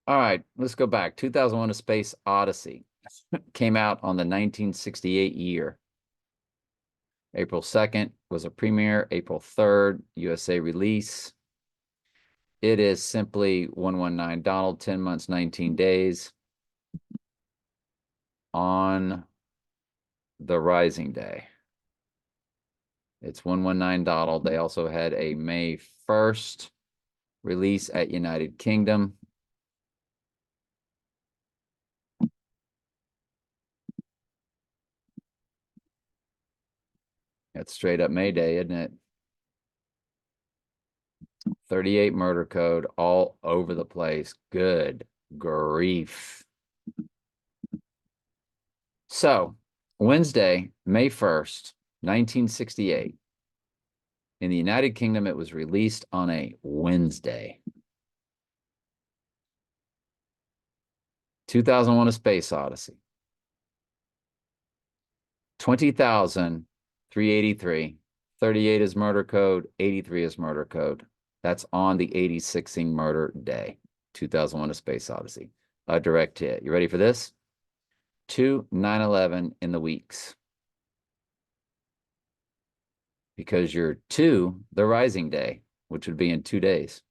All right, let's go back. 2001: A Space Odyssey came out on the 1968 year. April 2nd was a premiere, April 3rd, USA release. It is simply 119 Donald, 10 months, 19 days on the Rising Day. It's 119 Donald. They also had a May 1st release at United Kingdom. That's straight up May Day, isn't it? 38 murder code all over the place. Good grief. So, Wednesday, May 1st, 1968. In the United Kingdom, it was released on a Wednesday. 2001: A Space Odyssey. 20,383. 38 is murder code, 83 is murder code. That's on the 86ing murder day. 2001: A Space Odyssey. A direct hit. You ready for this? 2 9/11 in the weeks. Because you're 2 the Rising Day, which would be in 2 days.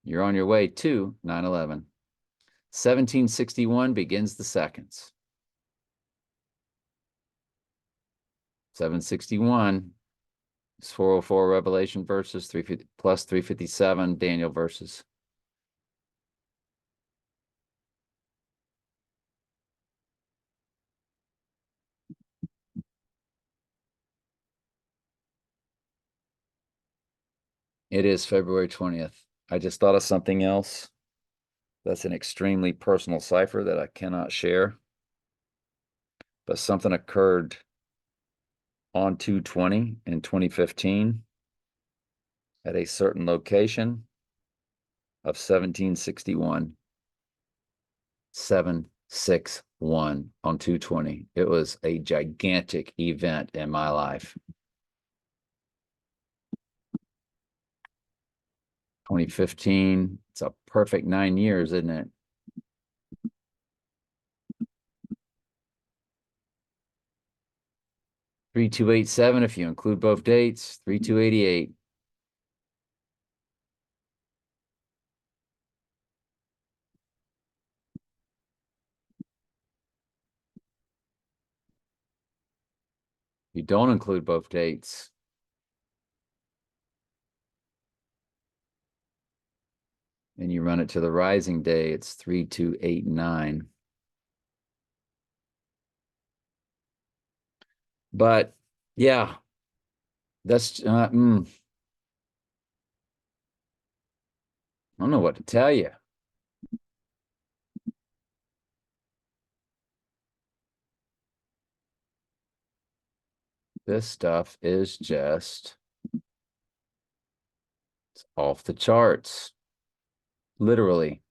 You're on your way to 9/11. 1761 begins the seconds. 761 is 404 Revelation verses, 350 plus 357 Daniel verses. It is February 20th. I just thought of something else. That's an extremely personal cipher that I cannot share. But something occurred on 2/20 in 2015 at a certain location of 1761. 761 on 2/20. It was a gigantic event in my life. 2015, it's a perfect 9 years, isn't it? $3,287 if you include both dates, $3,288. You don't include both dates. And you run it to the Rising Day, it's 3,289. But yeah, that's I don't know what to tell you. This stuff is just it's off the charts, literally.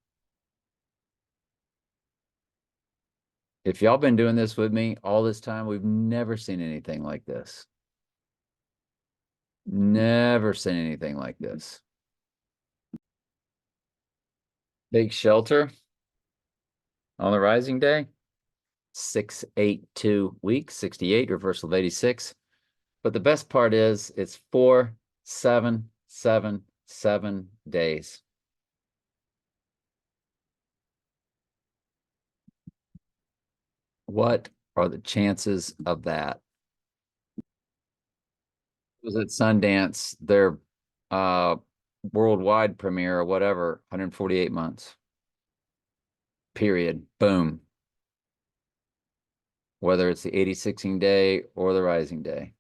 If y'all been doing this with me all this time, we've never seen anything like this. Never seen anything like this. Take shelter on the Rising Day. 682 weeks, 68, reversal of 86. But the best part is it's 4,777 days. What are the chances of that? It was at Sundance, their worldwide premiere or whatever, 148 months. Period. Boom. Whether it's the 86ing day or the Rising Day.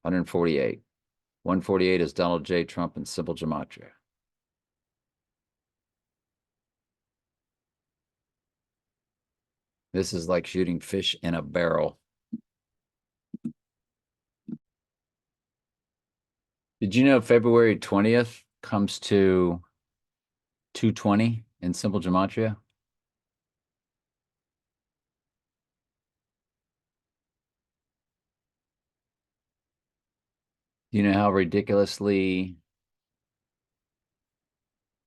148. 148 is Donald J. Trump in simple gematria. This is like shooting fish in a barrel. Did you know February 20th comes to 220 in simple gematria? Do you know how ridiculously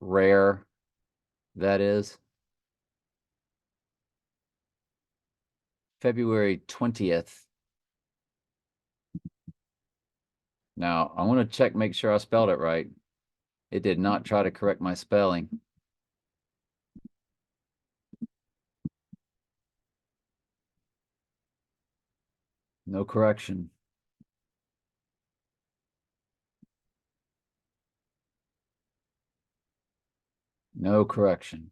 rare That is February 20th. Now, I want to check, make sure I spelled it right. It did not try to correct my spelling. No correction. No correction.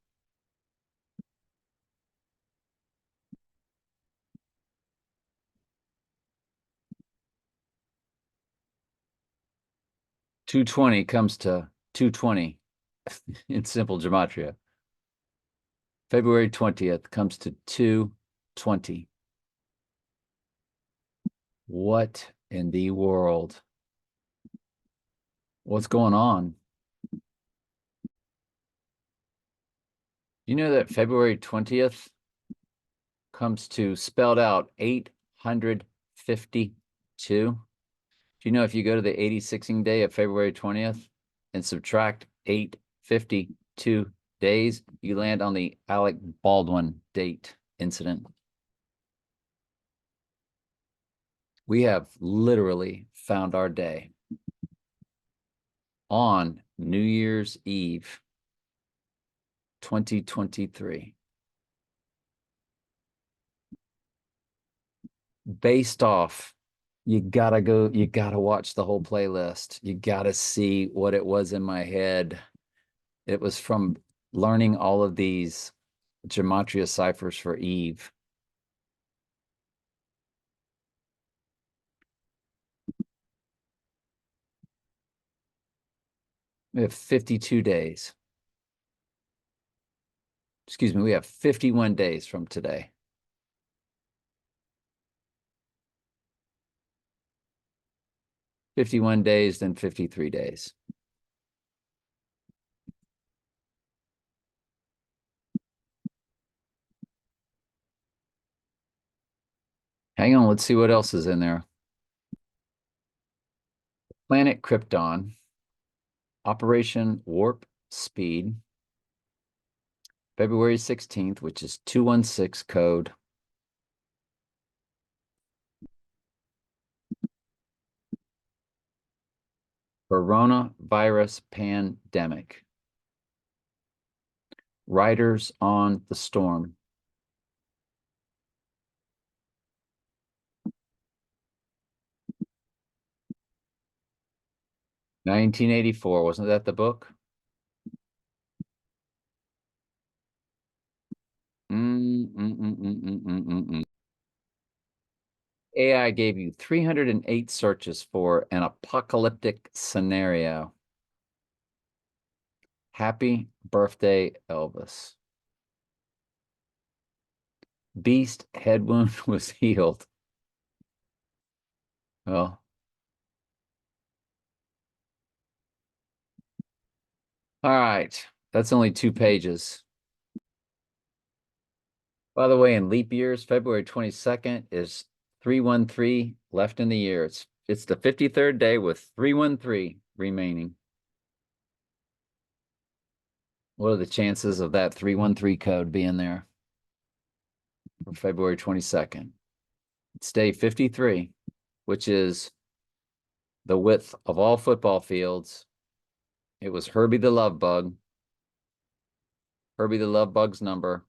.220 comes to 220 in simple gematria. February 20th comes to 220. What in the world? What's going on? You know that February 20th comes to spelled out 852? Do you know if you go to the 86ing day of February 20th and subtract 852 days, you land on the Alec Baldwin date incident? We have literally found our day on New Year's Eve, 2023. Based off, you gotta watch the whole playlist. You gotta see what it was in my head. It was from learning all of these gematria ciphers for Eve. We have 52 days. Excuse me, we have 51 days from today. 51 days, then 53 days. Hang on, let's see what else is in there. Planet Krypton, Operation Warp Speed, February 16th, which is 216 code. Coronavirus pandemic. Riders on the Storm. (1984), wasn't that the book? AI gave you 308 searches for an apocalyptic scenario. Happy birthday, Elvis. Beast head wound was healed. Well, all right. That's only 2 pages. By the way, in leap years, February 22nd is 313 left in the year. It's the 53rd day with 313 remaining. What are the chances of that 313 code being there for February 22nd? It's day 53, which is the width of all football fields. It was Herbie the Love Bug. Herbie the Love Bug's number.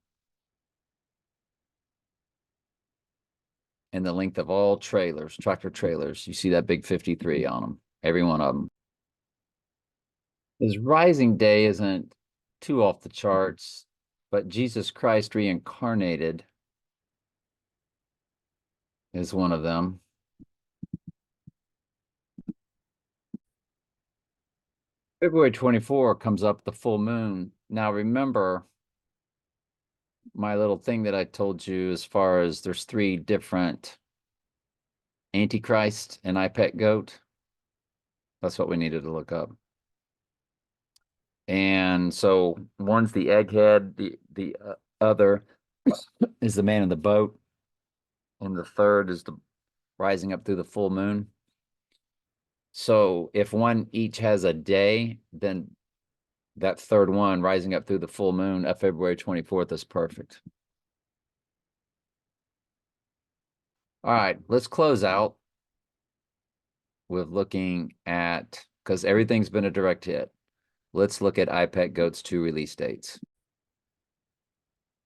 And the length of all trailers, tractor trailers. You see that big 53 on them, every one of them. His rising day isn't too off the charts, but Jesus Christ reincarnated is one of them. February 24 comes up the full moon. Now remember my little thing that I told you as far as there's 3 different Antichrist and iPet goat. That's what we needed to look up. And so one's the egghead, the other is the man in the boat, and the third is the rising up through the full moon. So if one each has a day, then That third one rising up through the full moon of February 24th is perfect. All right, let's close out with looking at, because everything's been a direct hit. Let's look at iPet Goat's 2 release dates.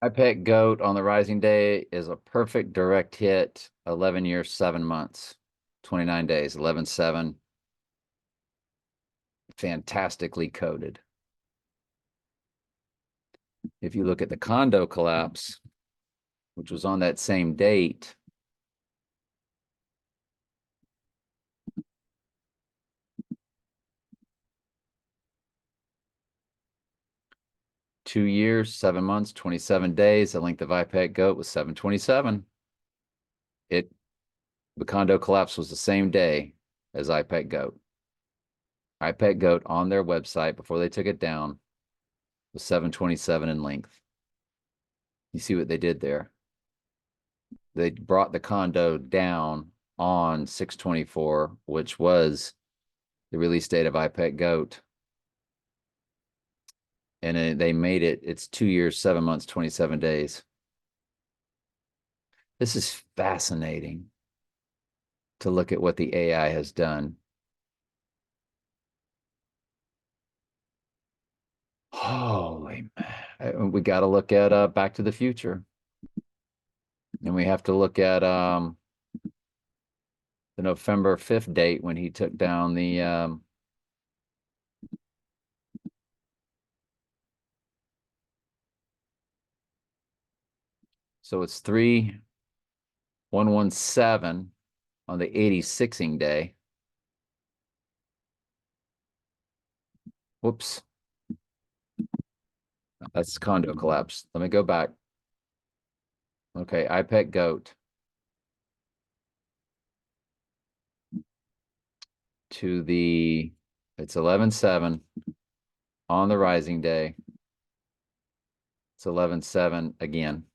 iPet Goat on the Rising Day is a perfect direct hit, 11 years, 7 months, 29 days, 11/7. Fantastically coded. If you look at the condo collapse, which was on that same date, two years, 7 months, 27 days. The length of iPet Goat was 727. The condo collapse was the same day as iPet Goat. iPet Goat on their website before they took it down was 727 in length. You see what they did there? They brought the condo down on 6/24, which was the release date of iPet Goat. And they made it's 2 years, 7 months, 27 days. This is fascinating to look at what the AI has done. Holy man. We got to look at Back to the Future. And we have to look at the November 5th date when he took down the so it's 3117 on the 86ing day. Whoops. That's condo collapse. Let me go back. Okay, iPet Goat to it's 11/7 on the Rising Day. It's 11/7 again.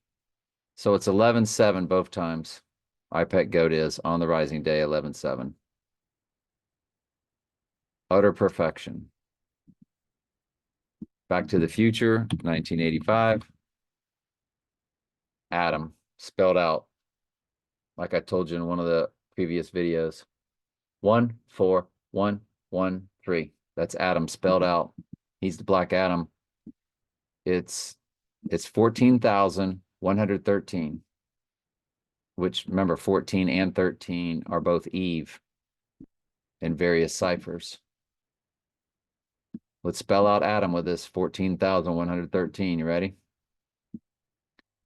So it's 11/7 both times. iPet Goat is on the Rising Day, 11/7. Utter perfection. Back to the Future, 1985. Adam, spelled out, like I told you in one of the previous videos. 14113. That's Adam spelled out. He's the Black Adam. It's 14,113, which remember 14 and 13 are both Eve in various ciphers. Let's spell out Adam with this 14,113. You ready?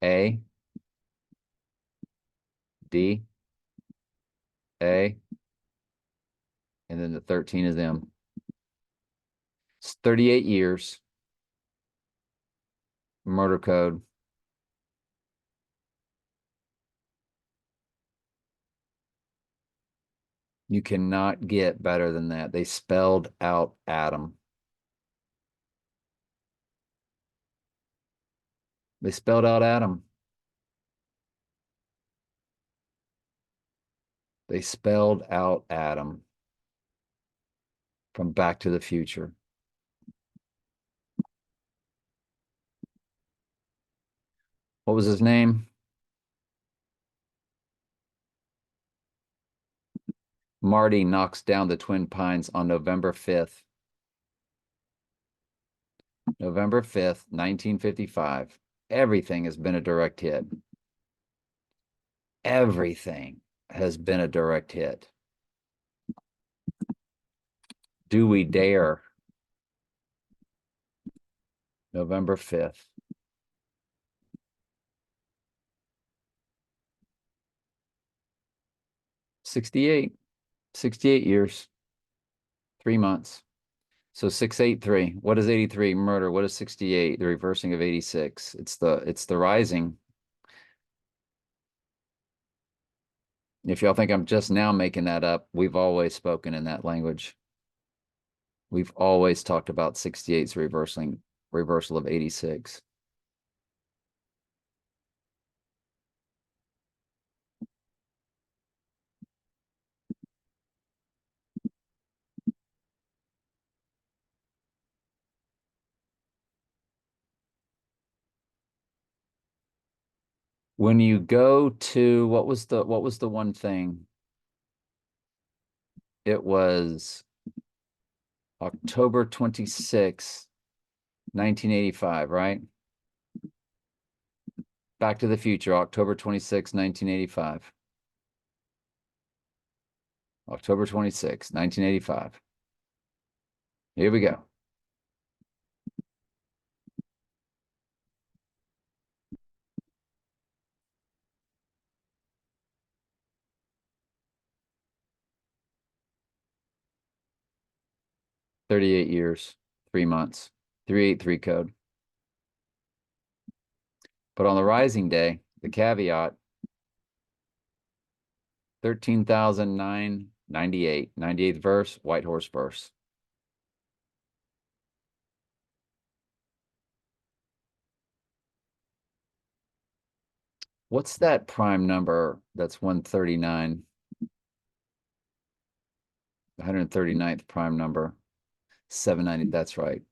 A, D, A, and then the 13 is M. It's 38 years. Murder code. You cannot get better than that. They spelled out Adam. They spelled out Adam. They spelled out Adam from Back to the Future. What was his name? Marty knocks down the Twin Pines on November 5th. November 5th, 1955. Everything has been a direct hit. Everything has been a direct hit. Do we dare? November 5th. 68. 68 years. 3 months. So 683. What is 83? Murder. What is 68? The reversing of 86. It's the rising. If y'all think I'm just now making that up, we've always spoken in that language. We've always talked about 68's reversal of 86. When you go to what was the one thing? It was October 26, 1985, right? Back to the Future, October 26, 1985. October 26, 1985. Here we go. 38 years, 3 months, 383 code. But on the rising day, the caveat, 13,998, 98th verse, White Horse verse. What's that prime number that's 139? 139th prime number, 790. That's right.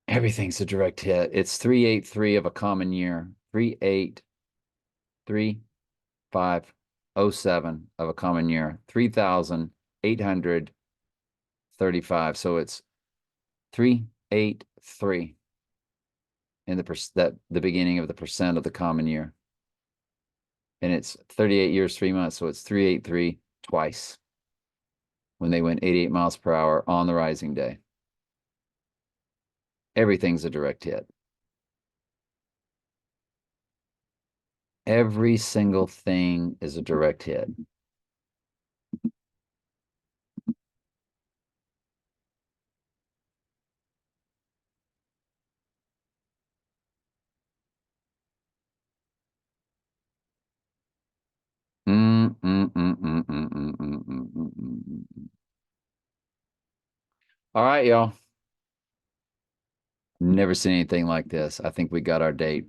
Everything's a direct hit. It's 383 of a common year. 383,507 of a common year. 3,835. So it's 383 in the beginning of the percent of the common year. And it's 38 years, 3 months. So it's 383 twice when they went 88 miles per hour on the rising day. Everything's a direct hit. Every single thing is a direct hit. All right, y'all. Never seen anything like this. I think we got our date.